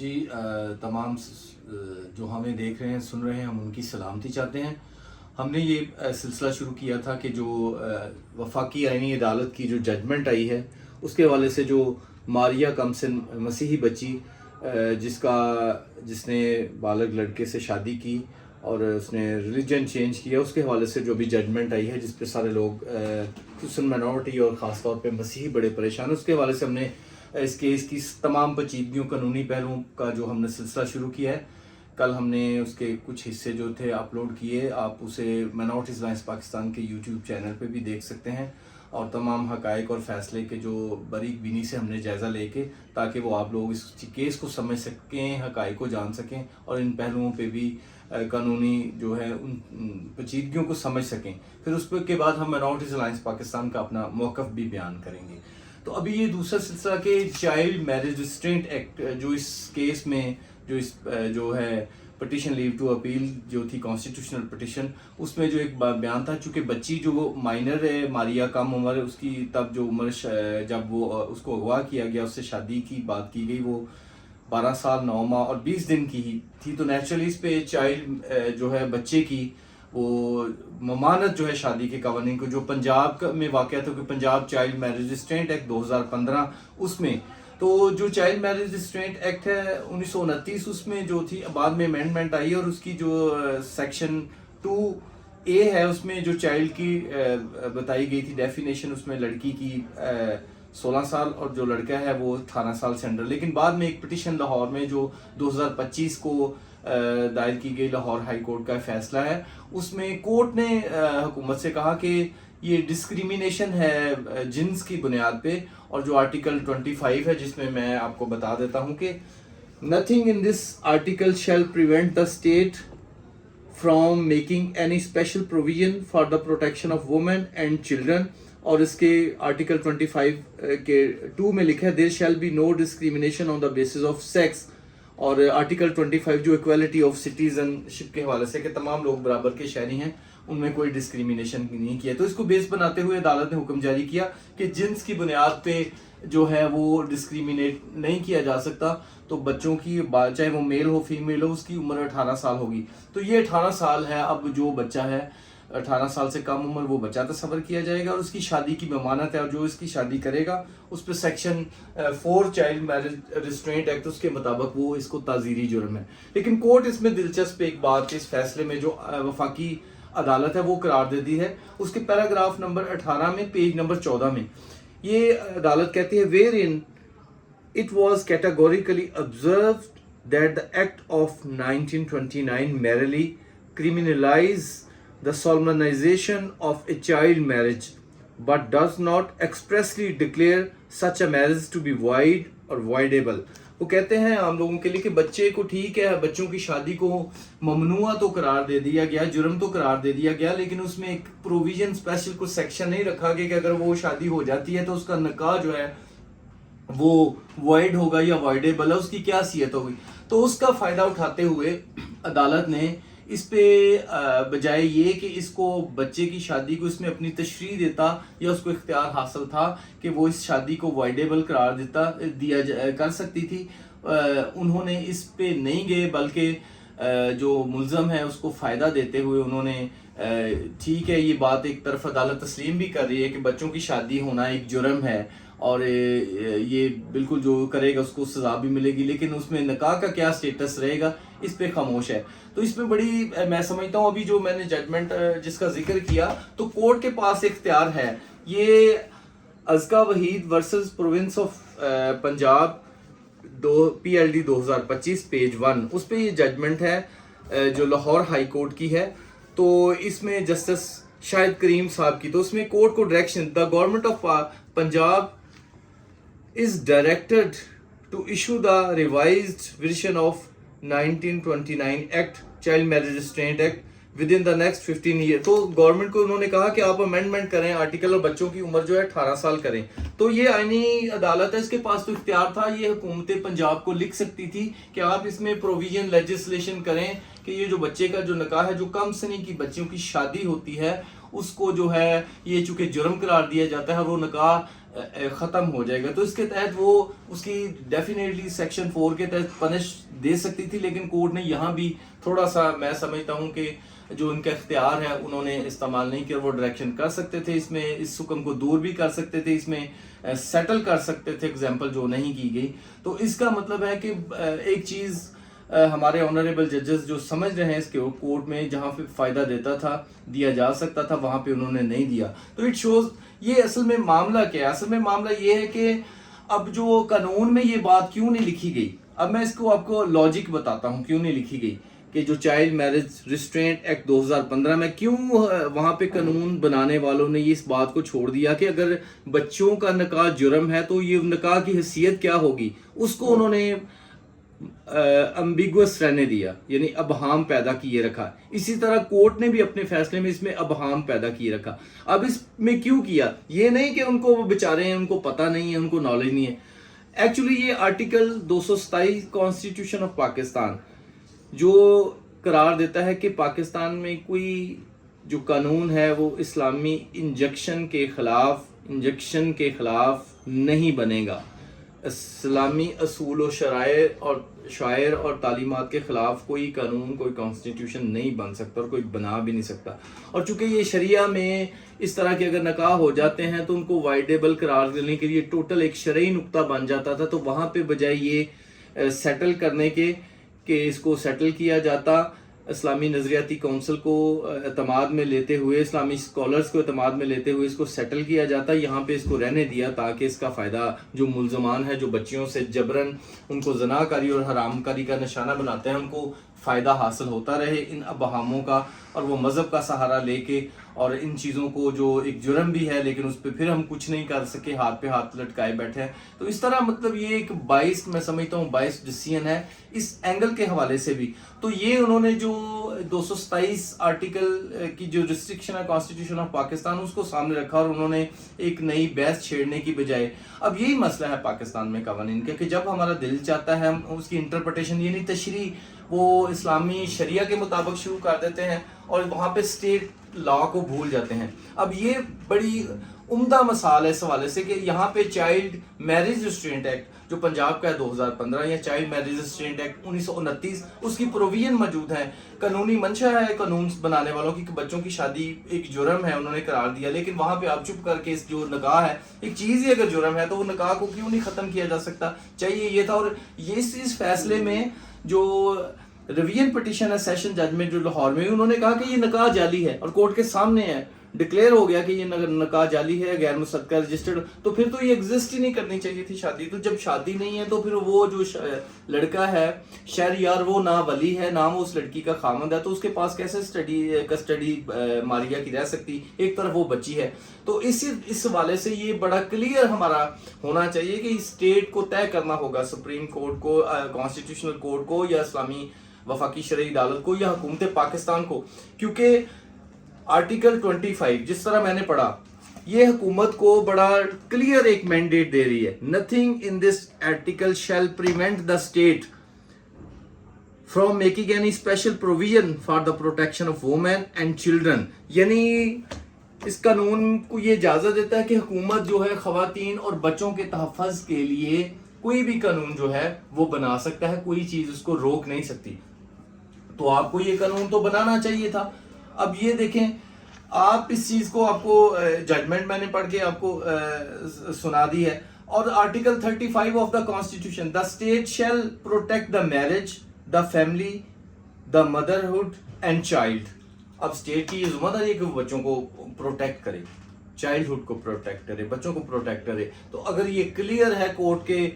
جی تمام جو ہمیں دیکھ رہے ہیں سن رہے ہیں ہم ان کی سلامتی چاہتے ہیں۔ ہم نے یہ سلسلہ شروع کیا تھا کہ جو وفاقی آئینی عدالت کی جو ججمنٹ آئی ہے اس کے حوالے سے جو ماریہ کمسن مسیحی بچی جس نے بالغ لڑکے سے شادی کی اور اس نے ریلیجن چینج کیا، اس کے حوالے سے جو بھی ججمنٹ آئی ہے جس پہ سارے لوگ خصوصاً مائنورٹی اور خاص طور پہ مسیحی بڑے پریشان ہیں، اس کے حوالے سے ہم نے اس کیس کی تمام پیچیدگیوں قانونی پہلوؤں کا جو ہم نے سلسلہ شروع کیا ہے۔ کل ہم نے اس کے کچھ حصے جو تھے اپلوڈ کیے، آپ اسے مائنورٹیز الائنس پاکستان کے یوٹیوب چینل پہ بھی دیکھ سکتے ہیں، اور تمام حقائق اور فیصلے کے جو باریک بینی سے ہم نے جائزہ لے کے تاکہ وہ آپ لوگ اس کیس کو سمجھ سکیں، حقائق کو جان سکیں اور ان پہلوؤں پہ بھی قانونی جو ہے ان پیچیدگیوں کو سمجھ سکیں۔ پھر اس کے بعد ہم مائنورٹیز الائنس پاکستان کا اپنا موقف بھی بیان کریں گے۔ تو ابھی یہ دوسرا سلسلہ کہ چائلڈ میرج ریسٹرینٹ ایکٹ جو اس کیس میں جو ہے پٹیشن لیو ٹو اپیل جو تھی کانسٹیٹیوشنل پٹیشن، اس میں جو ایک بیان تھا، چونکہ بچی جو وہ مائنر ہے، ماریہ کم عمر ہے، اس کی تب جو عمر جب وہ اس کو اغوا کیا گیا، اس سے شادی کی بات کی گئی، وہ 12 سال 9 ماہ اور 20 دن کی ہی تھی، تو نیچرلی اس پہ چائلڈ جو ہے بچے کی وہ ممانت جو ہے شادی کے قوانین کو جو پنجاب میں واقع تھا، کہ Punjab child marriage restraint act 2015 اس میں، تو جو چائلڈ میرج ریسٹرینٹ ایکٹ ہے 1929 اس میں جو تھی بعد میں امینڈمنٹ آئی، اور اس کی جو سیکشن 2A ہے اس میں جو چائلڈ کی بتائی گئی تھی ڈیفینیشن، اس میں لڑکی کی 16 سال اور جو لڑکا ہے وہ 18 سال سے انڈر، لیکن بعد میں ایک پٹیشن لاہور میں جو 2025 کو دائر کی گئی لاہور ہائی کورٹ کا فیصلہ ہے، اس میں کورٹ نے حکومت سے کہا کہ یہ ڈسکریمنیشن ہے جنس کی بنیاد پہ، اور جو آرٹیکل 25 ہے جس میں میں آپ کو بتا دیتا ہوں کہ nothing in this article shall prevent the state from making any special provision for the protection of women and children، اور اس کے آرٹیکل 25 کے 2 میں لکھا ہے there shall be no discrimination on the basis of sex، اور article 25 جو equality of citizen شپ کے حوالے سے کہ تمام لوگ برابر کے شہری ہیں، ان میں کوئی ڈسکریمنیشن نہیں کیا، تو اس کو بیس بناتے ہوئے عدالت نے حکم جاری کیا کہ جنس کی بنیاد پہ جو ہے وہ ڈسکریمنیٹ نہیں کیا جا سکتا، تو بچوں کی چاہے وہ میل ہو فیمیل ہو، اس کی عمر 18 سال ہوگی، تو یہ 18 سال ہے، اب جو بچہ ہے 18 سال سے کم عمر وہ بچہ تصور کیا جائے گا، اور اس کی شادی کی ممانت ہے، اور جو اس کی شادی کرے گا اس پہ section 4 child marriage restraint act اس کے مطابق وہ اس کو تعزیری جرم ہے۔ لیکن کورٹ اس میں دلچسپ ایک بات اس فیصلے میں جو وفاقی عدالت ہے وہ قرار دیتی ہے، اس کے پیراگراف نمبر 18 میں پیج نمبر 14 میں یہ عدالت کہتی ہے wherein it was categorically observed that the act of 1929 merely criminalizes the solemnization of a child marriage but does not expressly declare such a marriage to be void or voidable۔ وہ کہتے ہیں عام لوگوں کے لیے کہ بچے کو ٹھیک ہے، بچوں کی شادی کو ممنوع تو قرار دے دیا گیا، جرم تو قرار دے دیا گیا، لیکن اس میں ایک پروویژن اسپیشل کوئی سیکشن نہیں رکھا گیا کہ اگر وہ شادی ہو جاتی ہے تو اس کا نکاح جو ہے وہ وائڈ ہوگا یا وائڈیبل ہے، اس کی کیا حیثیت ہوگی۔ تو اس کا فائدہ اٹھاتے ہوئے عدالت نے اس پہ بجائے یہ کہ اس کو بچے کی شادی کو اس میں اپنی تشریح دیتا یا اس کو اختیار حاصل تھا کہ وہ اس شادی کو وائڈیبل قرار کر سکتی تھی، انہوں نے اس پہ نہیں گئے، بلکہ جو ملزم ہے اس کو فائدہ دیتے ہوئے انہوں نے ٹھیک ہے، یہ بات ایک طرف عدالت تسلیم بھی کر رہی ہے کہ بچوں کی شادی ہونا ایک جرم ہے اور یہ بالکل جو کرے گا اس کو سزا بھی ملے گی، لیکن اس میں نکاح کا کیا سٹیٹس رہے گا اس پہ خاموش ہے۔ تو اس میں بڑی میں سمجھتا ہوں ابھی جو میں نے ججمنٹ جس کا ذکر کیا، تو کورٹ کے پاس اختیار ہے، یہ Azka Waheed versus province of Punjab PLD 2025 page 1، اس پہ یہ ججمنٹ ہے جو لاہور ہائی کورٹ کی ہے، تو اس میں جسٹس شاہد کریم صاحب کی، تو اس میں کورٹ کو direction the government of Punjab is directed to issue the revised version of 1929 Act Child Marriage Restraint Act within the next 15 years۔ تو گورنمنٹ کو انہوں نے کہا کہ آپ امینڈمنٹ کریں آرٹیکل اور بچوں کی عمر جو ہے 18 سال کریں، تو یہ آئینی عدالت ہے، اس کے پاس تو اختیار تھا، یہ حکومت پنجاب کو لکھ سکتی تھی کہ آپ اس میں پروویژن لیجسلیشن کریں کہ یہ جو بچے کا جو نکاح ہے، جو کم سنی کی بچیوں کی شادی ہوتی ہے، اس کو جو ہے یہ چونکہ جرم قرار دیا جاتا ہے، وہ نکاح ختم ہو جائے گا. تو اس کے تحت وہ اس کی ڈیفینیٹلی سیکشن 4 کے تحت پنش دے سکتی تھی, لیکن کورٹ نے یہاں بھی تھوڑا سا میں سمجھتا ہوں کہ جو ان کا اختیار ہے انہوں نے استعمال نہیں کیا. وہ ڈائریکشن کر سکتے تھے, اس میں اس حکم کو دور بھی کر سکتے تھے, اس میں سیٹل کر سکتے تھے, ایگزامپل جو نہیں کی گئی. تو اس کا مطلب ہے کہ ایک چیز ہمارے آنریبل ججز جو سمجھ رہے ہیں اس کے کورٹ میں جہاں پہ فائدہ دیتا تھا, دیا جا سکتا تھا, وہاں پہ انہوں نے نہیں دیا. تو اٹ شوز یہ اصل میں معاملہ کیا ہے. اصل میں معاملہ یہ ہے کہ اب جو قانون میں یہ بات کیوں نہیں لکھی گئی, اب میں اس کو آپ کو لاجک بتاتا ہوں کیوں نہیں لکھی گئی, کہ جو چائلڈ میرج ریسٹرینٹ ایکٹ 2015 میں کیوں وہاں پہ قانون بنانے والوں نے یہ اس بات کو چھوڑ دیا کہ اگر بچوں کا نکاح جرم ہے تو یہ نکاح کی حیثیت کیا ہوگی, اس کو انہوں نے امبیگوس رہنے دیا, یعنی ابہام پیدا کیے رکھا. اسی طرح کورٹ نے بھی اپنے فیصلے میں اس میں ابہام پیدا کیے رکھا. اب اس میں کیوں کیا, یہ نہیں کہ ان کو وہ بیچارے ہیں, ان کو پتہ نہیں ہے, ان کو نالج نہیں ہے. ایکچولی یہ آرٹیکل 227 کانسٹیٹیوشن آف پاکستان جو قرار دیتا ہے کہ پاکستان میں کوئی جو قانون ہے وہ اسلامی انجیکشن کے خلاف نہیں بنے گا, اسلامی اصول و شعائر اور تعلیمات کے خلاف کوئی قانون, کوئی کانسٹیٹیوشن نہیں بن سکتا اور کوئی بنا بھی نہیں سکتا. اور چونکہ یہ شریعہ میں اس طرح کے اگر نکاح ہو جاتے ہیں تو ان کو وائڈیبل قرار دینے کے لیے ٹوٹل ایک شرعی نقطہ بن جاتا تھا. تو وہاں پہ بجائے یہ سیٹل کرنے کے کہ اس کو سیٹل کیا جاتا, اسلامی نظریاتی کونسل کو اعتماد میں لیتے ہوئے, اسلامی اسکالرز کو اعتماد میں لیتے ہوئے اس کو سیٹل کیا جاتا, یہاں پہ اس کو رہنے دیا تاکہ اس کا فائدہ جو ملزمان ہے, جو بچیوں سے جبراً ان کو زنا کاری اور حرام کاری کا نشانہ بناتے ہیں, ان کو فائدہ حاصل ہوتا رہے ان ابہاموں کا, اور وہ مذہب کا سہارا لے کے اور ان چیزوں کو جو ایک جرم بھی ہے لیکن اس پہ پھر ہم کچھ نہیں کر سکے, ہاتھ پہ ہاتھ لٹکائے بیٹھے ہیں. تو اس طرح مطلب یہ ایک باعث, میں سمجھتا ہوں باعث ڈسیزن ہے اس اینگل کے حوالے سے بھی. تو یہ انہوں نے جو 227 آرٹیکل کی جو ریسٹرکشن ہے کانسٹیٹیوشن آف پاکستان, اس کو سامنے رکھا اور انہوں نے ایک نئی بحث چھیڑنے کی بجائے, اب یہی مسئلہ ہے پاکستان میں قوانین کا کہ جب ہمارا دل چاہتا ہے ہم اس کی انٹرپریٹیشن یعنی تشریح وہ اسلامی شریعہ کے مطابق شروع کر دیتے ہیں اور وہاں پہ اسٹیٹ لا کو بھول جاتے ہیں. اب یہ بڑی عمدہ مثال ہے اس حوالے سے کہ یہاں پہ چائلڈ میرج ریسٹرینٹ ایکٹ جو پنجاب کا ہے 2015 یا چائلڈ میرج ریسٹرینٹ ایکٹ 1929, اس کی پروویژن موجود ہے, قانونی منشا ہے قانون بنانے والوں کی کہ بچوں کی شادی ایک جرم ہے, انہوں نے قرار دیا. لیکن وہاں پہ آپ چپ کر کے اس جو نکاح ہے, ایک چیز ہی اگر جرم ہے تو وہ نکاح کو کیوں نہیں ختم کیا جا سکتا, چاہیے یہ تھا. اور یہ اس فیصلے میں جو ریویژن پٹیشن ہے سیشن جج میں جو لاہور میں, انہوں نے کہا کہ یہ نکاح جعلی ہے اور کورٹ کے سامنے ہے, ڈکلیئر ہو گیا کہ یہ نکاح جعلی ہے, غیر مصدقہ رجسٹرڈ. تو پھر تو یہ ایگزسٹ ہی نہیں کرنی چاہیے تھی شادی. تو جب شادی نہیں ہے تو پھر وہ جو لڑکا ہے شہریار, وہ نہ ولی ہے نہ وہ اس لڑکی کا خامند ہے, تو اس کے پاس کیسے کسٹڈی ماریہ کی رہ سکتی, ایک طرف وہ بچی ہے. تو اس حوالے سے یہ بڑا کلیئر ہمارا ہونا چاہیے کہ اسٹیٹ کو طے کرنا ہوگا, سپریم کورٹ کو, کانسٹیٹیوشنل کورٹ کو, یا اسلامی وفاقی شرعی عدالت کو, یا حکومت پاکستان کو. کیونکہ آرٹیکل 25 جس طرح میں نے پڑھا, یہ حکومت کو بڑا کلیئر ایک مینڈیٹ دے رہی ہے, nothing in this article shall prevent the state from making any special provision for the protection of women and children. یعنی اس قانون کو یہ اجازت دیتا ہے کہ حکومت جو ہے خواتین اور بچوں کے تحفظ کے لیے کوئی بھی قانون جو ہے وہ بنا سکتا ہے, کوئی چیز اس کو روک نہیں سکتی. تو آپ کو یہ قانون تو بنانا چاہیے تھا. اب یہ دیکھیں آپ اس چیز کو, آپ کو ججمنٹ میں نے پڑھ کے آپ کو سنا دی ہے. اور article 35 of the constitution, the state shall protect the marriage, the family, the motherhood and child. اب اسٹیٹ کی یہ ذمہ داری ہے کہ وہ بچوں کو پروٹیکٹ کرے, چائلڈہڈ کو پروٹیکٹ کرے, بچوں کو پروٹیکٹ کرے. تو اگر یہ کلیئر ہے کورٹ کے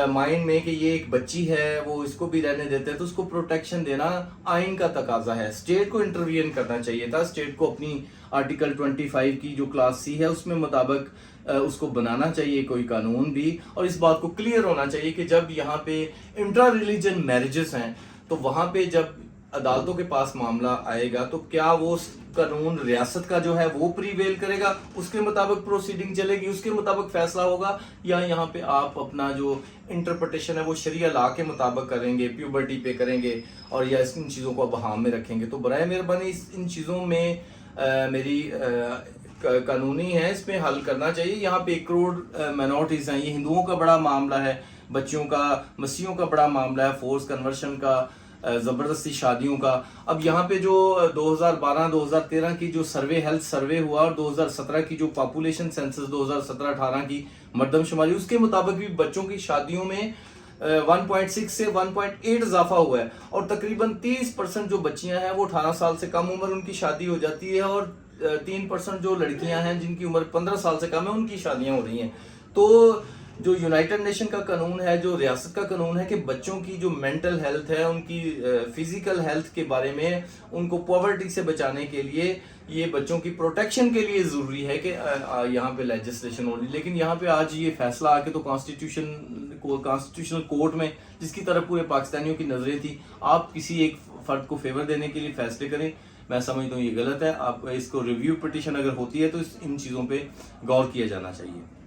مائنڈ میں کہ یہ ایک بچی ہے, وہ اس کو بھی رہنے دیتے ہیں, تو اس کو پروٹیکشن دینا آئین کا تقاضا ہے. اسٹیٹ کو انٹروین کرنا چاہیے تھا, اسٹیٹ کو اپنی آرٹیکل 25 کی جو کلاس سی ہے اس میں مطابق اس کو بنانا چاہیے کوئی قانون بھی, اور اس بات کو کلیئر ہونا چاہیے کہ جب یہاں پہ انٹرا ریلیجن میرجز ہیں تو وہاں پہ جب عدالتوں کے پاس معاملہ آئے گا تو کیا وہ قانون ریاست کا جو ہے وہ پریویل کرے گا, اس کے مطابق پروسیڈنگ چلے گی, اس کے مطابق فیصلہ ہوگا, یا یہاں پہ آپ اپنا جو انٹرپریٹیشن ہے وہ شریعہ لا کے مطابق کریں گے, پیوبرٹی پہ کریں گے, اور یا ان چیزوں کو ابہام میں رکھیں گے. تو برائے مہربانی ان چیزوں میں میری قانونی ہے اس میں حل کرنا چاہیے. یہاں پہ 1 کروڑ مائنورٹیز ہیں, یہ ہندوؤں کا بڑا معاملہ ہے, بچیوں کا, مسیحیوں کا بڑا معاملہ ہے, فورس کنورشن کا, زبردستی شادیوں کا. اب یہاں پہ جو 2012-2013 کی جو سروے, ہیلتھ سروے ہوا, اور 2017 کی جو پاپولیشن سینسس 2017-18 کی مردم شماری, اس کے مطابق بھی بچوں کی شادیوں میں 1.6 سے 1.8 اضافہ ہوا ہے, اور تقریباً 30% جو بچیاں ہیں وہ 18 سال سے کم عمر ان کی شادی ہو جاتی ہے, اور 3% جو لڑکیاں ہیں جن کی عمر 15 سال سے کم ہے ان کی شادیاں ہو رہی ہیں. تو جو یونائٹڈ نیشن کا قانون ہے, جو ریاست کا قانون ہے کہ بچوں کی جو مینٹل ہیلتھ ہے, ان کی فزیکل ہیلتھ کے بارے میں ان کو پاورٹی سے بچانے کے لیے, یہ بچوں کی پروٹیکشن کے لیے ضروری ہے کہ یہاں پہ لیجسلیشن ہونی. لیکن یہاں پہ آج یہ فیصلہ آ کے تو کانسٹیٹیوشنل کورٹ میں, جس کی طرف پورے پاکستانیوں کی نظریں تھی, آپ کسی ایک فرد کو فیور دینے کے لیے فیصلے کریں. میں سمجھتا ہوں یہ غلط ہے. آپ اس کو ریویو پٹیشن اگر ہوتی ہے تو ان چیزوں پہ غور کیا جانا چاہیے.